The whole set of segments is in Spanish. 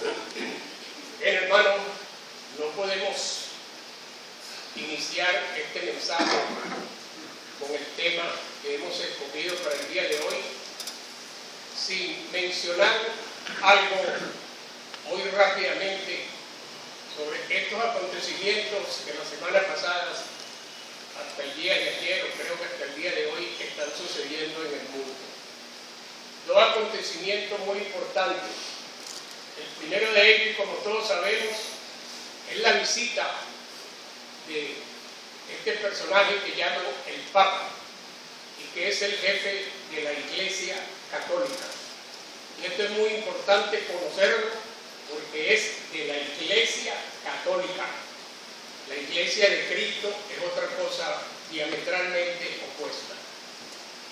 Bien, hermano, no podemos iniciar este mensaje con el tema que hemos escogido para el día de hoy sin mencionar algo muy rápidamente sobre estos acontecimientos que la semana pasada hasta el día de ayer, o creo que hasta el día de hoy, están sucediendo en el mundo. Dos acontecimientos muy importantes. El primero de ellos, como todos sabemos, es la visita de este personaje que llaman el Papa y que es el jefe de la Iglesia Católica. Y esto es muy importante conocerlo porque es de la Iglesia Católica. La Iglesia de Cristo es otra cosa diametralmente opuesta.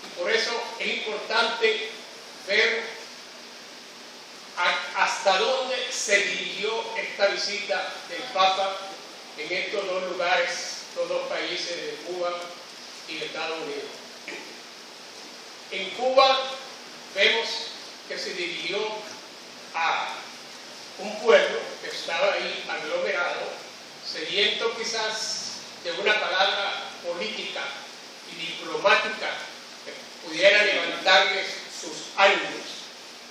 Y por eso es importante ver hasta dónde se dirigió esta visita del Papa en estos dos lugares, estos dos países de Cuba y de Estados Unidos. En Cuba vemos que se dirigió a un pueblo que estaba ahí aglomerado, sediento quizás de una palabra política y diplomática que pudiera levantarles sus ánimos.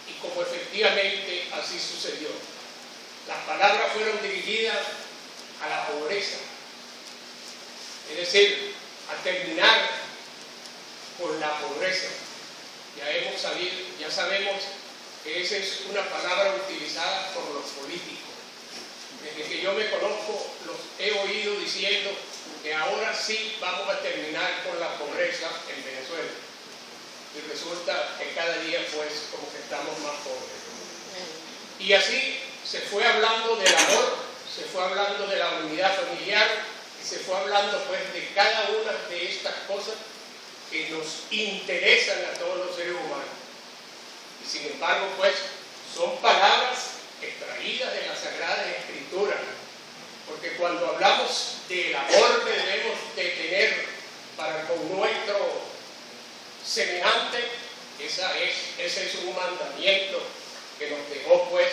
Y como efectivamente así sucedió. Las palabras fueron dirigidas a la pobreza, es decir, a terminar con la pobreza. Ya sabemos que esa es una palabra utilizada por los políticos. Desde que yo me conozco, los he oído diciendo que ahora sí vamos a terminar con la pobreza en Venezuela. Y resulta que cada día pues como que estamos más pobres. Y así se fue hablando del amor, se fue hablando de la unidad familiar y se fue hablando pues de cada una de estas cosas que nos interesan a todos los seres humanos. Y sin embargo pues son palabras extraídas de las Sagradas Escrituras, porque cuando hablamos del amor que debemos de tener para con nuestro semejante, ese es un mandamiento que nos dejó pues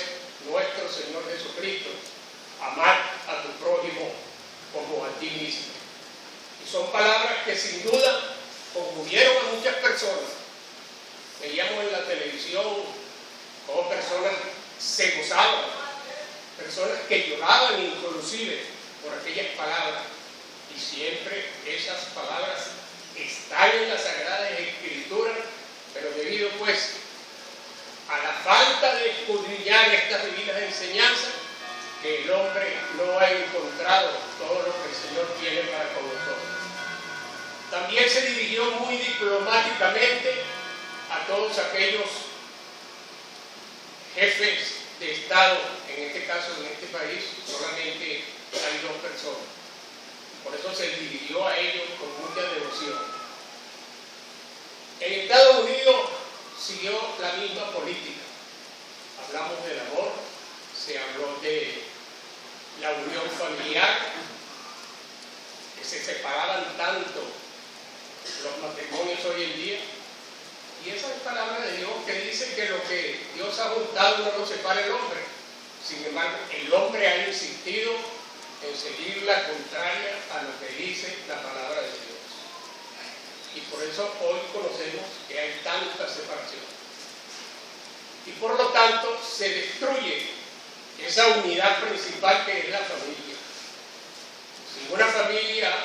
nuestro Señor Jesucristo: amar a tu prójimo como a ti mismo. Y son palabras que sin duda conmovieron a muchas personas. Veíamos en la televisión cómo personas se gozaban, personas que lloraban inclusive por aquellas palabras, y siempre esas palabras están en las Sagradas Escrituras, pero debido pues a la falta de escudriñar estas divinas enseñanzas, que el hombre no ha encontrado todo lo que el Señor tiene para con nosotros. También se dirigió muy diplomáticamente a todos aquellos jefes de Estado, en este caso en este país solamente hay dos personas. Por eso se dirigió a ellos con mucha devoción. En Estados Unidos siguió la misma política. Hablamos del amor, se habló de la unión familiar, que se separaban tanto los matrimonios hoy en día. Y esa es palabra de Dios que dice que lo que Dios ha juntado no lo separa el hombre. Sin embargo, el hombre ha insistido en seguir la contraria a lo que dice la palabra de Dios. Y por eso hoy conocemos que hay tanta separación. Y por lo tanto se destruye esa unidad principal que es la familia. Sin una familia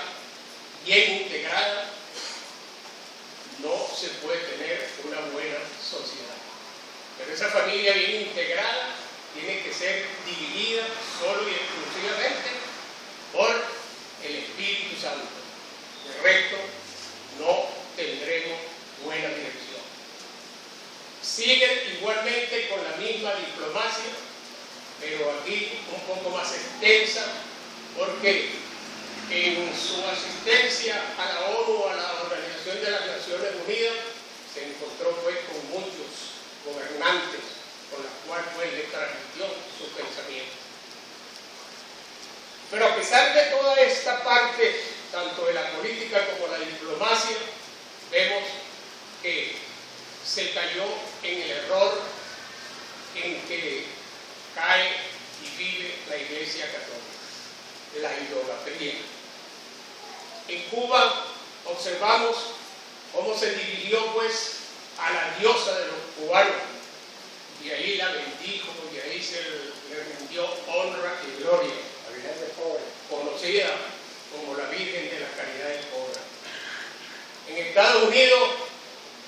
bien integrada, no se puede tener una buena sociedad. Pero esa familia bien integrada tiene que ser dividida solo y exclusivamente por el Espíritu Santo. De resto, no tendremos buena dirección. Siguen igualmente con la misma diplomacia, pero aquí un poco más extensa, porque en su asistencia a la ONU, a la Organización de las Naciones Unidas, se encontró pues con muchos gobernantes con los cuales pues le transmitió su pensamiento. Pero a pesar de toda esta parte, tanto de la política como la diplomacia, vemos que se cayó en el error en que cae la idolatría. En Cuba observamos cómo se dirigió pues a la diosa de los cubanos, y ahí la bendijo, y ahí se le rindió honra y gloria, La Virgen de Pobre. conocida como la Virgen de la Caridad de Cobra. En Estados Unidos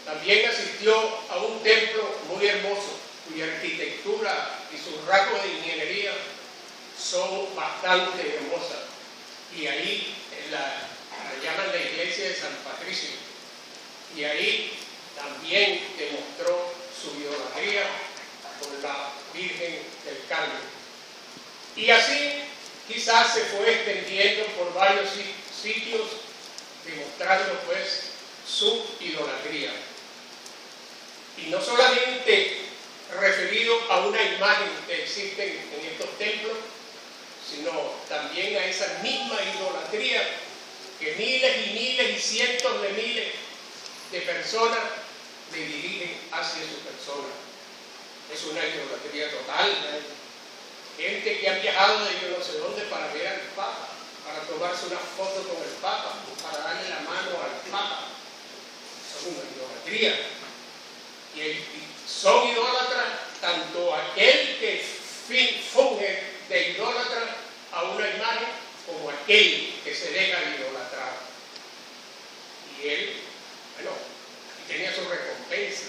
también asistió a un templo muy hermoso, cuya arquitectura y sus rasgos de ingeniería son bastante hermosas. Y ahí la llaman la iglesia de San Patricio. Y ahí también demostró su idolatría con la Virgen del Carmen. Y así quizás se fue extendiendo por varios sitios, demostrando pues su idolatría. Y no solamente referido a una imagen que existe en estos templos, sino también a esa misma idolatría que miles y miles y cientos de miles de personas le dirigen hacia su persona. Es una idolatría total. Gente que han viajado de yo no sé dónde para ver al Papa, para tomarse una foto con el Papa, para darle la mano al Papa. Eso es una idolatría. Y son idólatras tanto aquel que funge de idólatra a una imagen como aquel que se deja idolatrar. Y él, bueno, tenía su recompensa.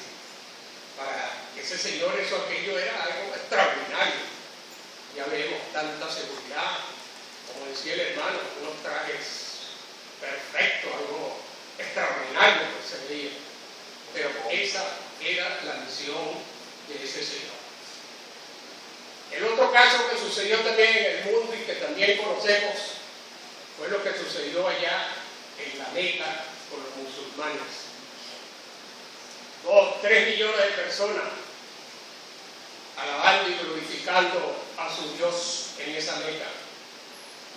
Para ese señor aquello era algo extraordinario. Ya vemos tanta seguridad, como decía el hermano, unos trajes perfectos, algo extraordinario que se veía. Pero esa era la misión de ese señor. El otro caso que sucedió también en el mundo y que también conocemos fue lo que sucedió allá en la Meca con los musulmanes. 2-3 millones de personas alabando y glorificando a su Dios en esa Meca.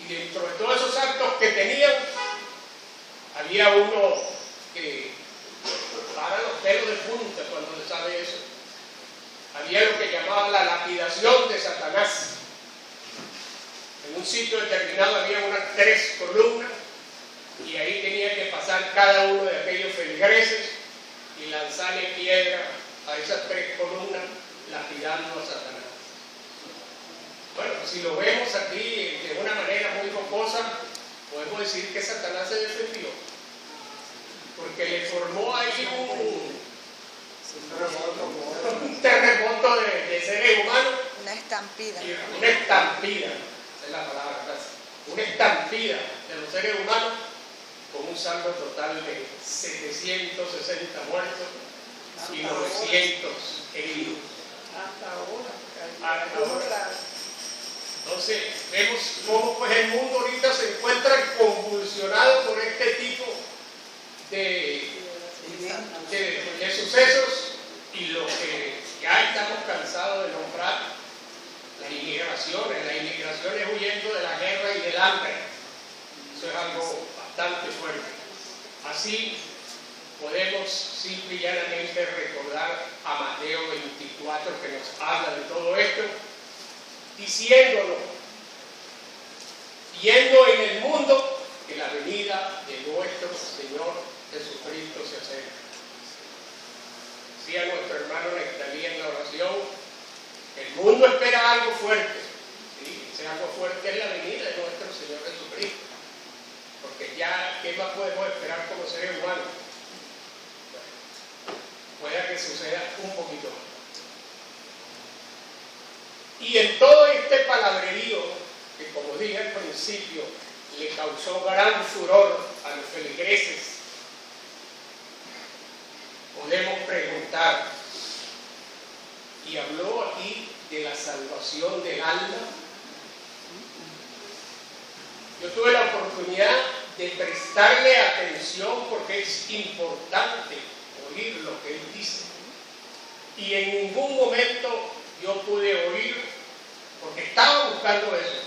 Y dentro de todos esos actos que tenían, había uno que para los pelos de punta cuando se sabe eso. Había lo que llamaban la lapidación de Satanás. En un sitio determinado había unas 3 columnas y ahí tenía que pasar cada uno de aquellos feligreses y lanzarle piedra a esas 3 columnas, lapidando a Satanás. Bueno, si lo vemos aquí de una manera muy jocosa, podemos decir que Satanás se defendió, porque le formó ahí un terremoto de seres humanos. Una estampida. Una estampida, es la palabra, una estampida de los seres humanos, con un saldo total de 760 muertos y 900 heridos. Hasta ahora. Entonces, vemos cómo pues, el mundo ahorita se encuentra convulsionado por este tipo de sucesos, y lo que ya estamos cansados de nombrar, las inmigraciones huyendo de la guerra y del hambre. Eso es algo bastante fuerte. Así podemos simple y llanamente recordar a Mateo 24, que nos habla de todo esto, diciéndonos, viendo en el mundo que la venida de nuestro Señor Jesucristo se acerca. Decía nuestro hermano Nectalí en la oración, el mundo espera algo fuerte. ¿Sí? Ese algo fuerte es la venida de nuestro Señor Jesucristo. Porque ya, ¿qué más podemos esperar como seres humanos? Pueda que suceda un poquito más. Y en todo este palabrerío, que como dije al principio, le causó gran furor a los feligreses, podemos preguntar, y habló aquí de la salvación del alma. Yo tuve la oportunidad de prestarle atención porque es importante oír lo que él dice. Y en ningún momento yo pude oír, porque estaba buscando eso.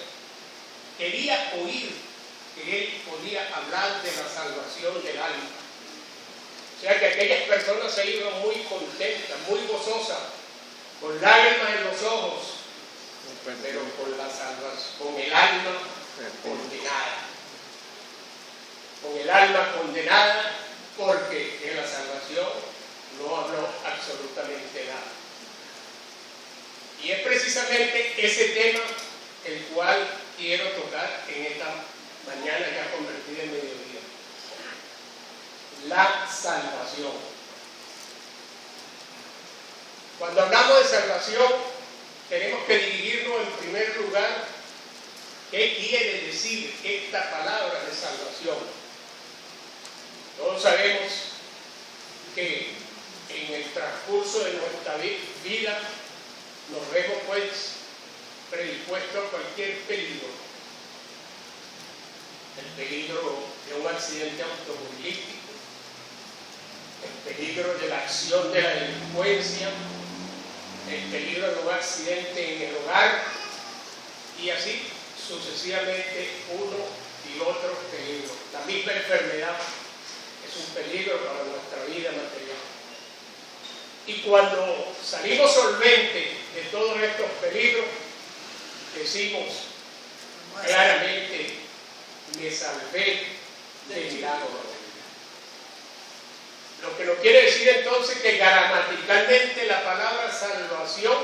Quería oír que él podía hablar de la salvación del alma. O sea que aquellas personas se iban muy contentas, muy gozosas, con lágrimas en los ojos, pero con la salvación, con el alma condenada. Con el alma condenada, porque en la salvación no habló absolutamente nada. Y es precisamente ese tema el cual quiero tocar en esta mañana ya convertida en mediodía. La salvación. Cuando hablamos de salvación, tenemos que dividirnos en primer lugar qué quiere decir esta palabra de salvación. Todos sabemos que en el transcurso de nuestra vida nos vemos pues predispuestos a cualquier peligro. El peligro de un accidente automovilístico, el peligro de la acción de la delincuencia, el peligro de un accidente en el hogar y así sucesivamente uno y otro peligro. La misma enfermedad es un peligro para nuestra vida material. Y cuando salimos solventes de todos estos peligros, decimos claramente: me salvé de milagro. Lo que nos quiere decir entonces que gramaticalmente la palabra salvación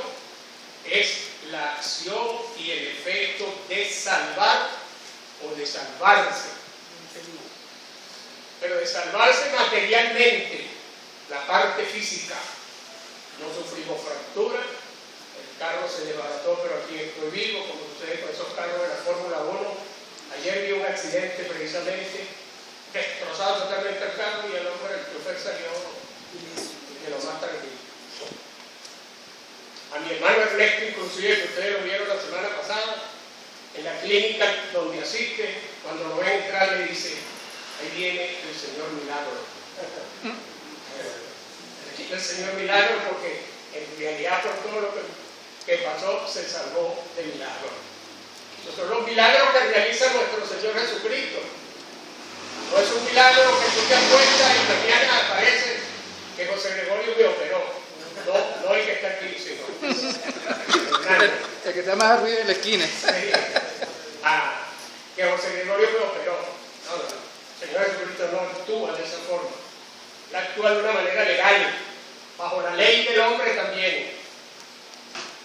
es la acción y el efecto de salvar o de salvarse. Pero de salvarse materialmente, la parte física. No sufrimos fractura, el carro se desbarató, pero aquí estoy vivo, como sucede con esos carros de la Fórmula 1. Ayer vi un accidente precisamente, destrozado totalmente el carro y el hombre, el chofer salió de lo más tranquilo. A mi hermano Ernesto, inclusive, que ustedes lo vieron la semana pasada, en la clínica donde asiste, cuando lo ven entrar le dice: ahí viene el Señor Milagro. El Señor Milagro, porque en realidad por todo lo que pasó se salvó de milagro. Esos son los milagros que realiza nuestro Señor Jesucristo. No es un milagro que tú te acuestas y mañana aparece que José Gregorio me operó. No el que está aquí, sino el que está más arriba en la esquina. Sí. Que José Gregorio me operó. No. El Señor Jesucristo no actúa de esa forma. Él actúa de una manera legal, bajo la ley del hombre también,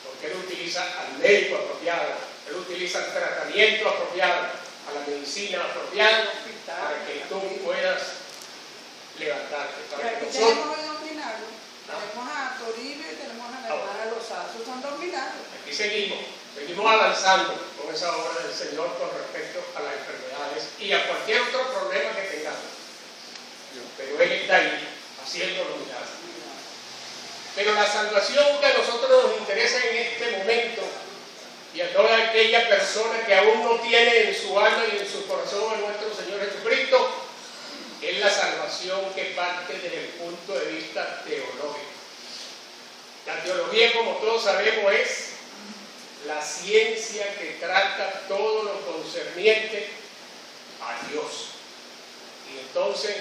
porque él utiliza al médico apropiado, él utiliza el tratamiento apropiado, a la medicina apropiada, para que tú puedas levantarte. Para que nosotros... tenemos dos milagros, tenemos a Toribio y tenemos a la hermana Lozazo, son dos milagros. Aquí seguimos avanzando con esa obra del Señor con respecto a las enfermedades y a cualquier otro problema que tengamos. Pero Él está ahí haciendo los milagros. Pero la salvación que a nosotros nos interesa en este momento, y a toda aquella persona que aún no tiene en su alma y en su corazón a nuestro Señor Jesucristo, es la salvación que parte desde el punto de vista teológico. La teología, como todos sabemos, es la ciencia que trata todo lo concerniente a Dios. Y entonces,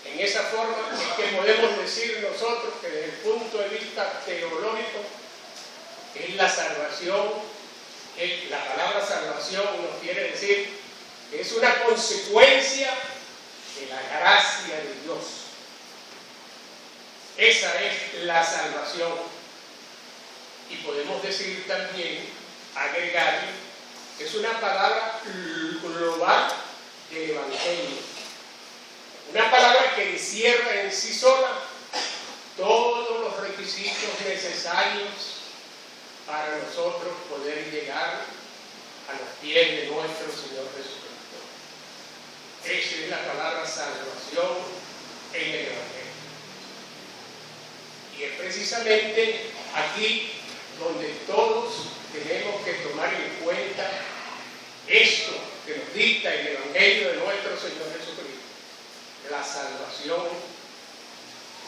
en esa forma es que podemos decir nosotros que desde el punto de vista teológico es la salvación, la palabra salvación nos quiere decir que es una consecuencia de la gracia de Dios. Esa es la salvación. Y podemos decir también, agregar, que es una palabra global del Evangelio. Una palabra que encierra en sí sola todos los requisitos necesarios para nosotros poder llegar a los pies de nuestro Señor Jesucristo. Esa es la palabra salvación en el Evangelio. Y es precisamente aquí donde todos tenemos que tomar en cuenta esto que nos dicta el Evangelio de nuestro Señor Jesucristo. La salvación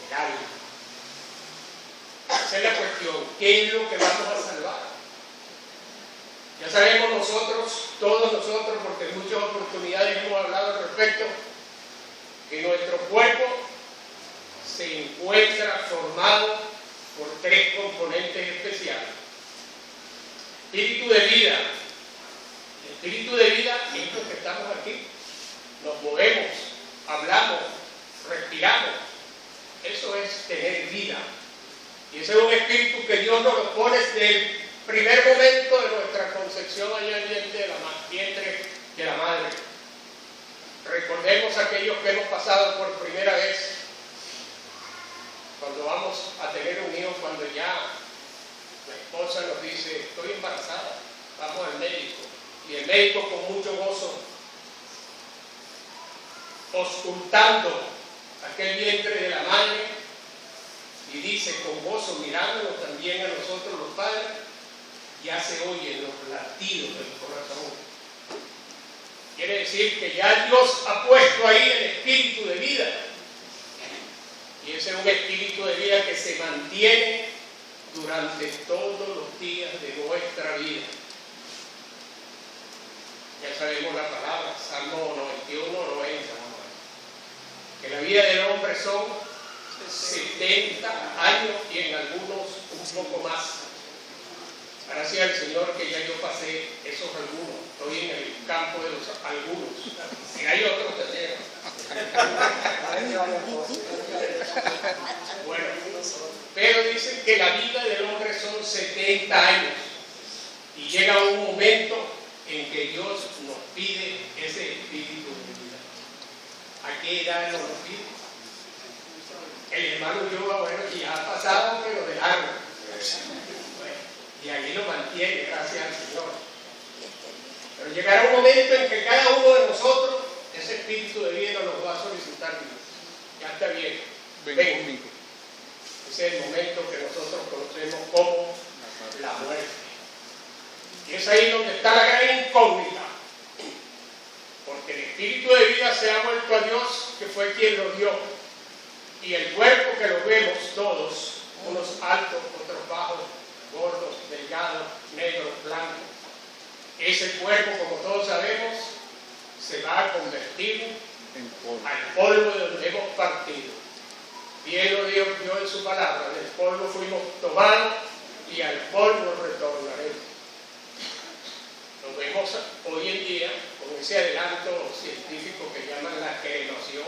del alma. Esa es la cuestión. ¿Qué es lo que vamos a salvar? Ya sabemos nosotros, todos nosotros, porque en muchas oportunidades hemos hablado al respecto, que nuestro cuerpo se encuentra formado por tres componentes especiales: espíritu de vida, espíritu de vida es lo que estamos aquí. Nos movemos, hablamos, respiramos. Eso es tener vida. Y ese es un espíritu que Dios nos lo pone desde el primer momento de nuestra concepción allá en el vientre de la madre. Recordemos a aquellos que hemos pasado por primera vez, cuando vamos a tener un hijo, cuando ya la esposa nos dice, estoy embarazada, vamos al médico. Y el médico con mucho gozo, auscultando aquel vientre de la madre, y dice con gozo, mirándonos también a nosotros los padres, ya se oyen los latidos del corazón. Quiere decir que ya Dios ha puesto ahí el espíritu de vida. Y ese es un espíritu de vida que se mantiene durante todos los días de nuestra vida. Ya sabemos la palabra, Salmo 91, 90. Que la vida del hombre son 70 años y en algunos un poco más. Gracias al Señor que ya yo pasé esos algunos. Estoy en el campo de los algunos. Y hay otros también. Bueno, pero dicen que la vida del hombre son 70 años. Y llega un momento en que Dios nos pide ese espíritu de vida. ¿A qué edad nos lo pide? El hermano Yoga, bueno, ya ha pasado, pero de largo. Y ahí lo mantiene, gracias al Señor. Pero llegará un momento en que cada uno de nosotros, ese espíritu de vida nos lo va a solicitar. Ya está bien. Ven. Ese es el momento que nosotros conocemos como la muerte. Y es ahí donde está la gran incógnita. Porque el espíritu de vida se ha vuelto a Dios, que fue quien lo dio. Y el cuerpo que lo vemos todos, unos altos, otros bajos, gordos, delgados, negros, blancos. Ese cuerpo, como todos sabemos, se va a convertir al polvo de donde hemos partido. Bien lo dijo Dios en su palabra, del polvo fuimos tomados y al polvo retornaremos. Lo vemos hoy en día con ese adelanto científico que llaman la cremación.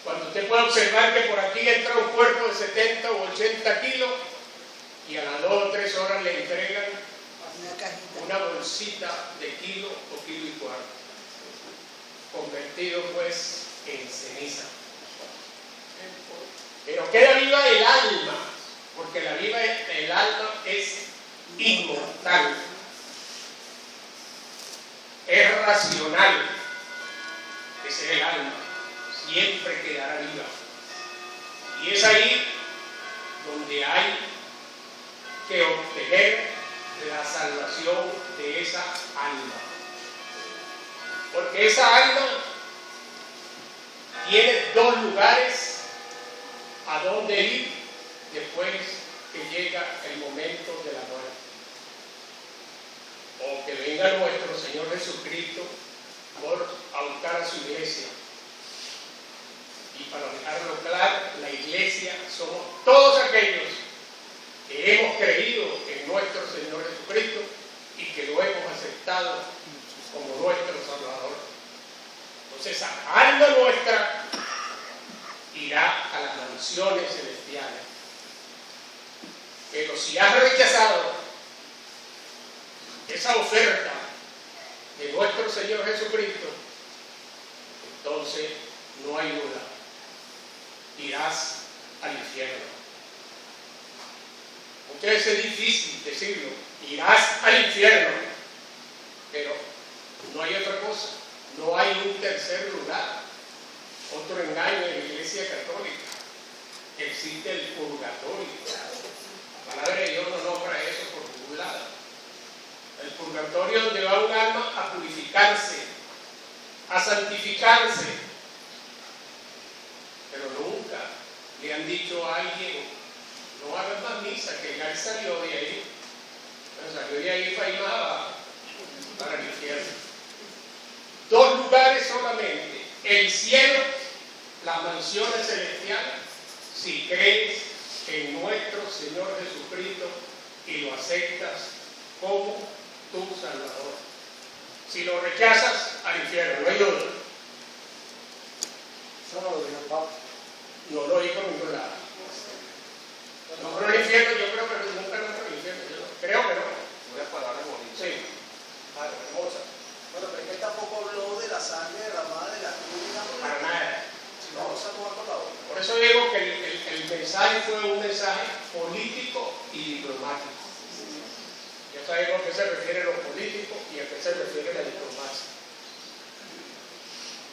Cuando usted puede observar que por aquí entra un cuerpo de 70 o 80 kilos y a las 2 o 3 horas le entregan una bolsita de kilo o kilo y cuarto, convertido pues en ceniza. Pero queda viva el alma, porque el alma es inmortal, es racional, ese es el alma, siempre quedará viva. Y es ahí donde hay que obtener la salvación de esa alma. Porque esa alma tiene 2 lugares a donde ir después que llega el momento de la muerte. O que venga nuestro Señor Jesucristo a buscar a su iglesia. Y para dejarlo claro, la iglesia somos todos aquellos que hemos creído en nuestro Señor Jesucristo y que lo hemos aceptado como nuestro Salvador. Entonces esa alma nuestra irá a las mansiones celestiales. Pero si has rechazado esa oferta de nuestro Señor Jesucristo, entonces no hay duda, irás al infierno. Muchas veces es difícil decirlo, irás al infierno, pero no hay otra cosa, no hay un tercer lugar. Otro engaño en la Iglesia Católica, existe el purgatorio. La palabra de Dios no nombra eso por ningún lado. El purgatorio donde va un alma a purificarse, a santificarse, pero nunca le han dicho a alguien, no hagas más misa, que ya él salió de ahí. Pero salió de ahí para ir para el infierno. 2 lugares solamente, el cielo, las mansiones celestiales, si crees en nuestro Señor Jesucristo y lo aceptas como tu Salvador. Si lo rechazas, al infierno, no hay duda. Eso no lo dijo el Papa. No lo dijo en ningún lado. No, pero el infierno, yo creo que nunca no entra al infierno. Yo creo que no. Una palabra bonita. Sí. Ah, hermosa. Bueno, pero es que él tampoco habló de la sangre derramada de la cruz. Para nada. No, vamos a tomar por la boca. Por eso digo que el mensaje fue un mensaje político y diplomático. Ya sabemos a qué se refiere lo político y a qué se refiere la diplomacia.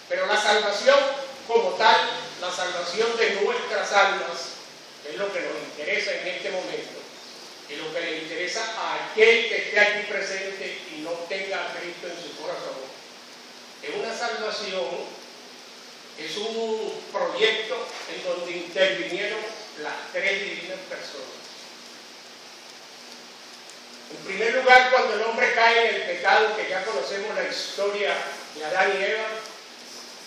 Pero la salvación como tal, la salvación de nuestras almas, es lo que nos interesa en este momento, y lo que le interesa a aquel que esté aquí presente y no tenga a Cristo en su corazón. Es una salvación, es un proyecto en donde intervinieron las tres divinas personas. En primer lugar, cuando el hombre cae en el pecado, que ya conocemos la historia de Adán y Eva,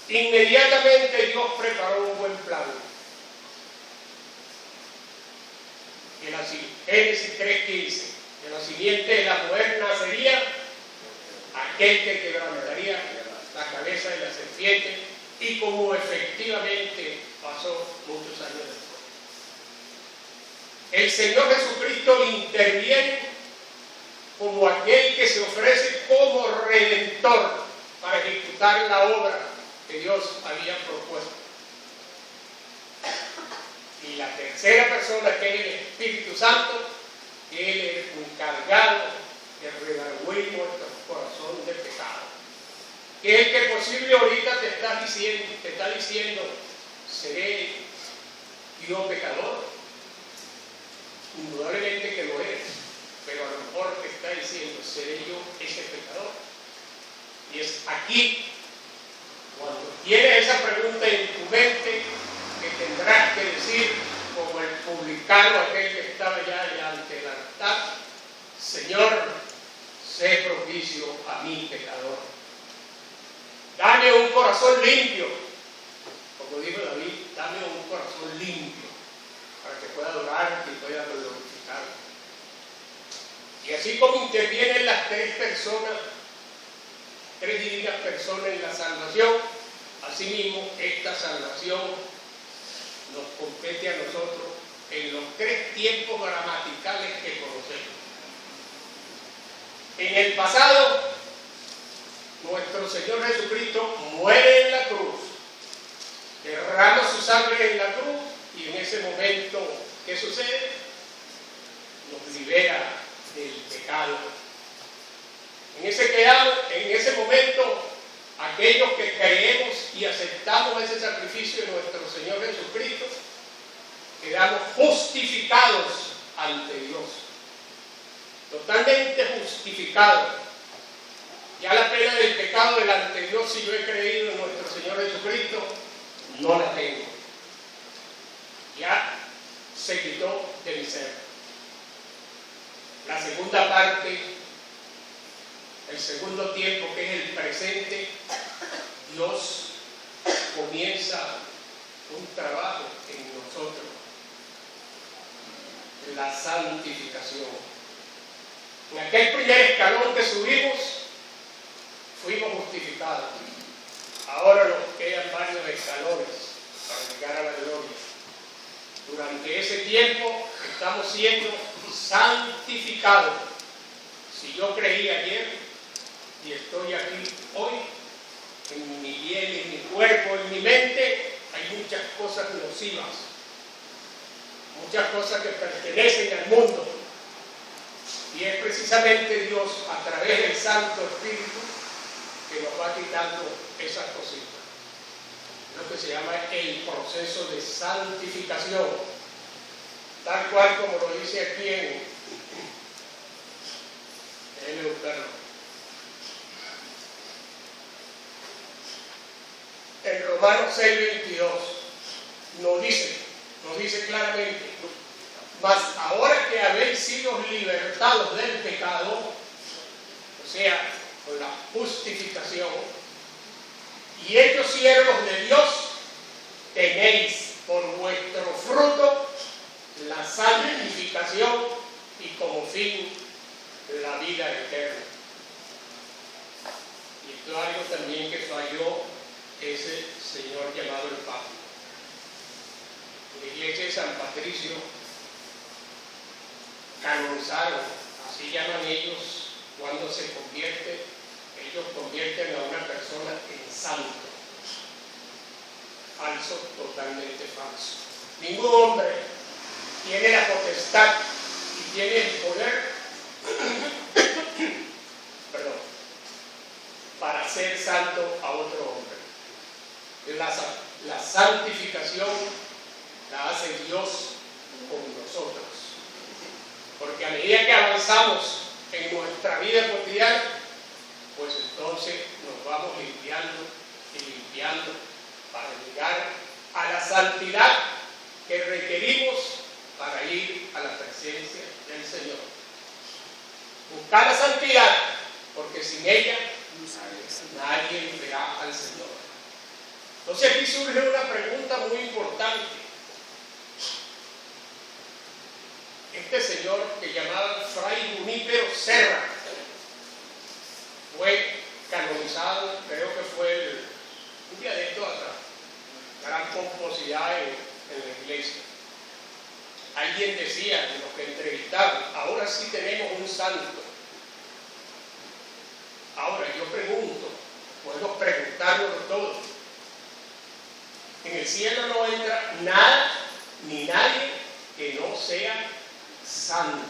inmediatamente Dios preparó un buen plan. En la Génesis 3:15, de la simiente de la mujer nacería aquel que quebrantaría la cabeza de la serpiente, y como efectivamente pasó muchos años después. El Señor Jesucristo interviene como aquel que se ofrece como redentor para ejecutar la obra que Dios había propuesto. Y la tercera persona, que es el Espíritu Santo, que Él es encargado de redarguir nuestro corazón de pecado. Que el que posible ahorita te está diciendo, seré yo pecador. Indudablemente que lo eres, pero a lo mejor te está diciendo, seré yo ese pecador. Y es aquí, cuando tienes esa pregunta en tu mente, que tendrás que decir, como el publicano aquel que estaba ya ante el altar, Señor, sé propicio a mi pecador. Dame un corazón limpio, como dijo David, dame un corazón limpio, para que pueda adorarte y pueda glorificarte. Y así como intervienen las tres personas, tres divinas personas en la salvación, asimismo esta salvación nos compete a nosotros en los tres tiempos gramaticales que conocemos. En el pasado, nuestro Señor Jesucristo muere en la cruz, derrama su sangre en la cruz, y en ese momento, ¿qué sucede? Nos libera del pecado. En ese momento, aquellos que creemos y aceptamos ese sacrificio de nuestro Señor Jesucristo, quedamos justificados ante Dios. Totalmente justificados. Ya la pena del pecado delante de Dios, si yo he creído en nuestro Señor Jesucristo, no la tengo. Ya se quitó de mi ser. La segunda parte, el segundo tiempo, que es el presente, Dios comienza un trabajo en nosotros, la santificación. En aquel primer escalón que subimos, fuimos justificados. Ahora nos quedan varios escalones para llegar a la gloria. Durante ese tiempo estamos siendo santificados. Si yo creí ayer y estoy aquí hoy, en mi piel, en mi cuerpo, en mi mente, hay muchas cosas nocivas, muchas cosas que pertenecen al mundo. Y es precisamente Dios, a través del Santo Espíritu, que nos va quitando esas cositas. Lo que se llama el proceso de santificación, tal cual como lo dice aquí en Eucaristía. En Romanos 6:22 nos dice claramente: mas ahora que habéis sido libertados del pecado, o sea, con la justificación, y hechos siervos de Dios, tenéis por vuestro fruto la santificación y como fin la vida eterna. Yo algo también que falló ese señor llamado el Papa. La iglesia de San Patricio canonizaron, así llaman ellos, cuando se convierte, ellos convierten a una persona en santo. Falso, totalmente falso. Ningún hombre tiene la potestad y tiene el poder perdón, para hacer santo a otro hombre. La santificación la hace Dios con nosotros. Porque a medida que avanzamos en nuestra vida cotidiana, pues entonces nos vamos limpiando y limpiando para llegar a la santidad que requerimos para ir a la presencia del Señor. Buscar la santidad, porque sin ella nadie verá al Señor. Entonces aquí surge una pregunta muy importante. Este señor que llamaban Fray Junípero Serra fue canonizado, creo que fue un día de esto atrás, gran pomposidad en la iglesia. Alguien decía, de los que entrevistaron, ahora sí tenemos un santo. Ahora yo pregunto, podemos preguntarlo todos. En el cielo no entra nada ni nadie que no sea santo.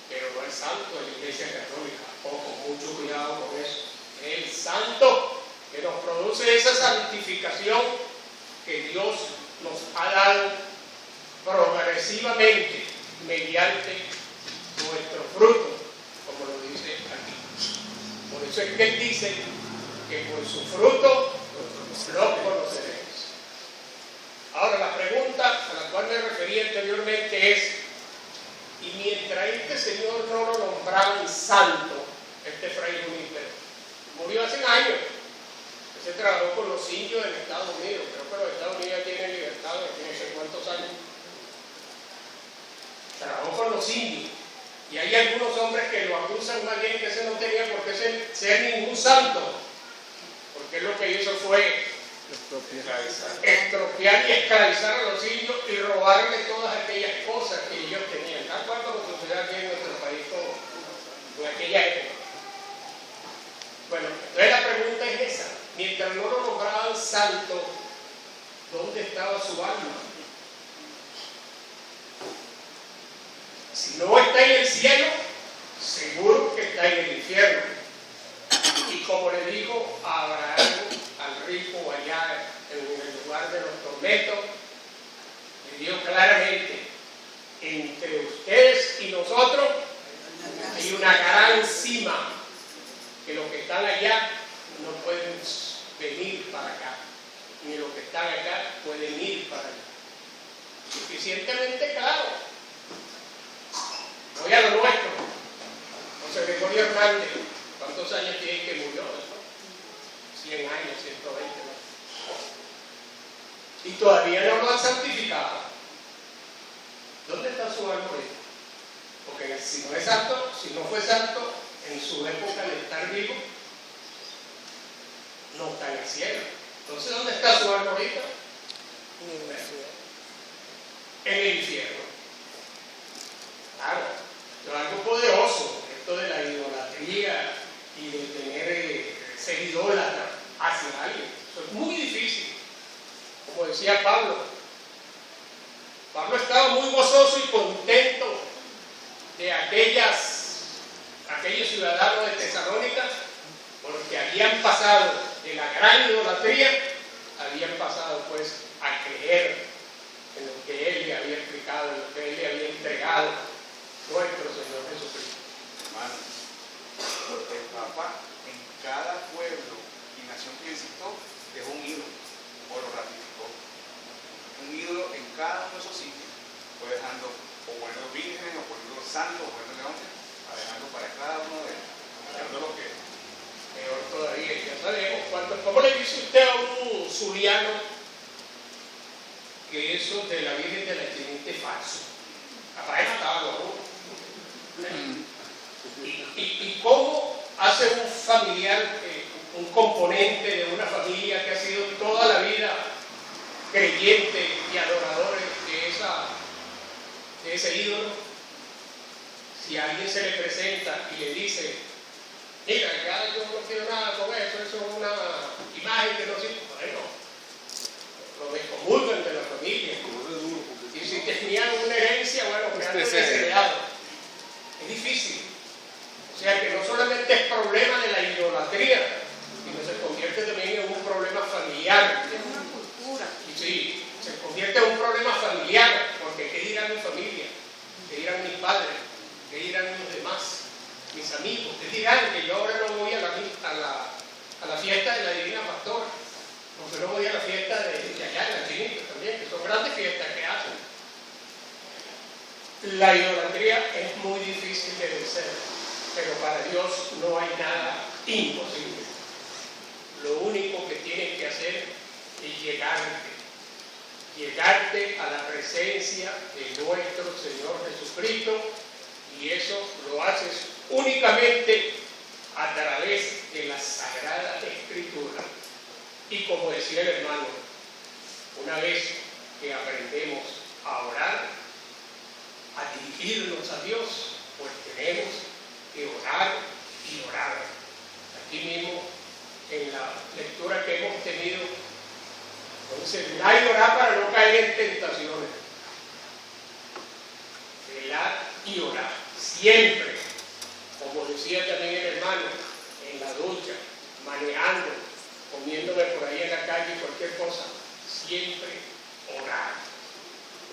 Pero no es santo de la Iglesia Católica. Ojo, mucho cuidado con eso. El santo que nos produce esa santificación que Dios nos ha dado progresivamente mediante nuestro fruto, como lo dice aquí. Por eso es que él dice que por su fruto los conoceréis. Ahora, la pregunta a la cual me referí anteriormente es: y mientras este señor no lo nombraron santo, este Fray Junípero, murió hace años. Se trabajó con los indios en Estados Unidos. Creo que los Estados Unidos tienen libertad desde no sé cuántos años. Trabajó con los indios. Y hay algunos hombres que lo acusan más bien que ese no tenía por qué ser ningún santo. Porque lo que hizo fue expropiar y esclavizar a los indios y robarle todas aquellas cosas que ellos tenían. Tal cual como sucede aquí en nuestro país en aquella época. Bueno, entonces la pregunta es esa. Mientras no lo nombraban santo, ¿dónde estaba su alma? Si no está en el cielo, seguro que está en el infierno. Y como le dijo a Abraham, al rico allá en el lugar de los tormentos, le dijo claramente: entre ustedes y nosotros hay una gran cima, que los que están allá no pueden venir para acá, ni los que están acá pueden ir para allá. Suficientemente claro. Voy a lo nuestro. José Gregorio Hernández, ¿cuántos años tiene que murió? 100 años, 120 años. Y todavía no lo han santificado. ¿Dónde está su alma hoy? Porque si no es santo, si no fue santo en su época de estar vivo, no está en el cielo. Entonces, ¿dónde está su alma ahorita? En el infierno. Claro, es algo poderoso, esto de la idolatría y de tener ser idólatra hacia alguien. Eso es muy difícil. Como decía Pablo estaba muy gozoso y contento de aquellos ciudadanos de Tesalónica, porque habían pasado de la gran idolatría, habían pasado pues a creer en lo que él le había explicado, en lo que él le había entregado nuestro Señor Jesucristo. Hermano, el Papa en cada pueblo y nación que visitó dejó un ídolo o lo ratificó. Un ídolo en cada uno de esos sitios, fue dejando o poniendo vírgenes o poniendo santos o poniendo leones, dejando para cada uno de ellos, dejando lo que es. Peor todavía, ya sabemos ¿cómo le dice usted a un zuliano que eso de la Virgen de la Trinidad es falso? Capaz de matarlo, ¿no? Y cómo hace un familiar, un componente de una familia que ha sido toda la vida creyente y adorador de ese ídolo? Si a alguien se le presenta y le dice, mira, ya yo no quiero nada con eso es una imagen que no sirve, bueno, lo descomulgan de la familia. Y si tenían una herencia, bueno, que han desheredado. Es difícil. O sea que no solamente es problema de la idolatría, sino se convierte también en un problema familiar. Es una cultura. Y sí, se convierte en un problema familiar, porque ¿qué dirán mi familia? ¿Qué dirán mis padres? ¿Qué dirán los demás? Mis amigos. ¿Qué dirán que yo ahora no voy a la fiesta de la Divina Pastora? Porque no voy a la fiesta de allá en la Chinita también, que son grandes fiestas que hacen. La idolatría es muy difícil de vencer, pero para Dios no hay nada imposible. Lo único que tienes que hacer es llegarte a la presencia de nuestro Señor Jesucristo, y eso lo haces únicamente a través de la Sagrada Escritura. Y como decía el hermano, una vez que aprendemos a orar, a dirigirnos a Dios, pues tenemos que orar y orar. Aquí mismo, en la lectura que hemos tenido, entonces, velar y orar para no caer en tentaciones. Velar y orar, siempre, como decía también el hermano, en la ducha, manejando, comiéndome por ahí en la calle, cualquier cosa, siempre orar.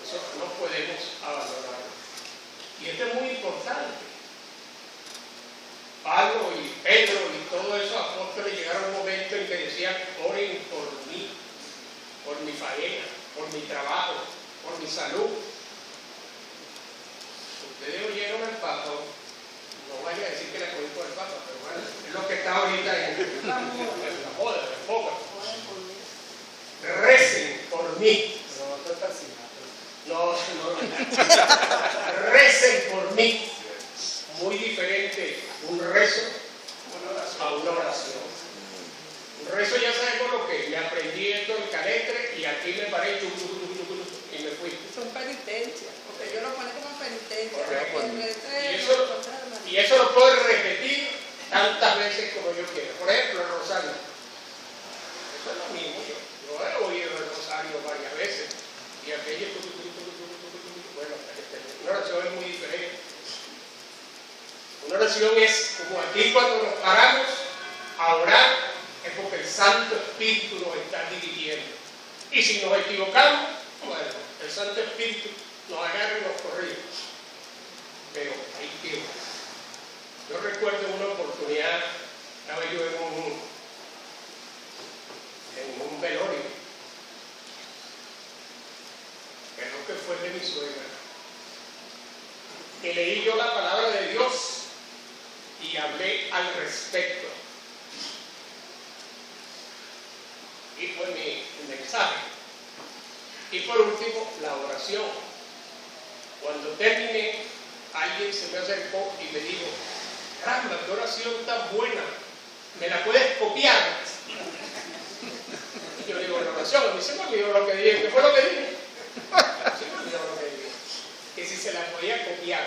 Eso no podemos abandonarlo. Y esto es muy importante. Pablo y Pedro y todos esos apóstoles llegaron a un momento en que decían, oren por mí, por mi faena, por mi trabajo, por mi salud. Ustedes oyeron al Papa, no vaya a decir que la cogí por el Papa, pero bueno, es lo que está ahorita en la moda, en boca. Recen por mí. No. Recen por mí. Muy diferente un rezo a una oración. Un rezo ya sabemos lo que es. Me aprendí esto el caletre y aquí me paré y me fui. Son penitencias, porque yo lo pongo como penitencia. Y eso lo puedo repetir tantas veces como yo quiera. Por ejemplo, el rosario. Eso es lo mismo. Yo he oído el rosario varias veces. Y aquello, bueno, una oración es muy diferente. Una oración es como aquí cuando nos paramos a orar, es porque el Santo Espíritu nos está dirigiendo. Y si nos equivocamos, bueno, el Santo Espíritu nos agarra y nos corrige. Pero hay que orar. Yo recuerdo una oportunidad, estaba yo en un velorio, creo que fue de mi suegra, y leí yo la palabra de Dios y hablé al respecto. Y fue mi mensaje. Y por último, la oración. Cuando terminé, alguien se me acercó y me dijo, caramba, qué oración tan buena, ¿me la puedes copiar? Y yo digo, la oración, a mí se me olvidó lo que dije. ¿Qué fue lo que dije? Se me olvidó lo que dije. Que si se la podía copiar,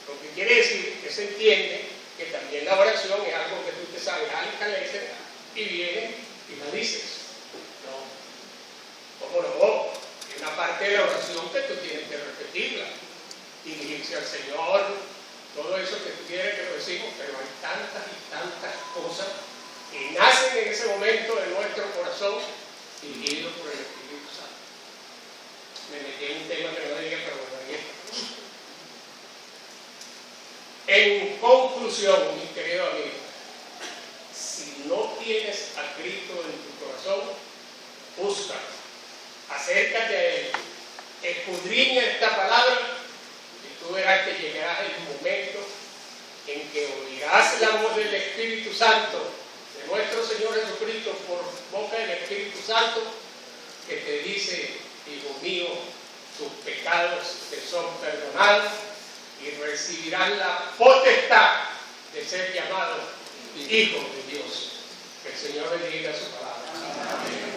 lo que quiere decir que se entiende que también la oración es algo que tú te sabes al caletre y viene y la dices. No, ¿cómo no? Hay una parte de la oración que tú tienes que repetirla, dirigirse al Señor, todo eso que tú quieres que lo decimos, pero hay tantas y tantas cosas que nacen en ese momento de nuestro corazón dirigidos por el Espíritu Santo. Me metí en un tema que no debía, pero bueno, ahí está. En conclusión, mis queridos amigos, si no tienes a Cristo en tu corazón, búscalo, acércate a Él, escudriña esta palabra y tú verás que llegará el momento en que oirás la voz del Espíritu Santo, de nuestro Señor Jesucristo, por boca del Espíritu Santo, que te dice, hijo mío, tus pecados te son perdonados y recibirán la potestad de ser llamados hijos de Dios. Que el Señor bendiga su palabra. Amén.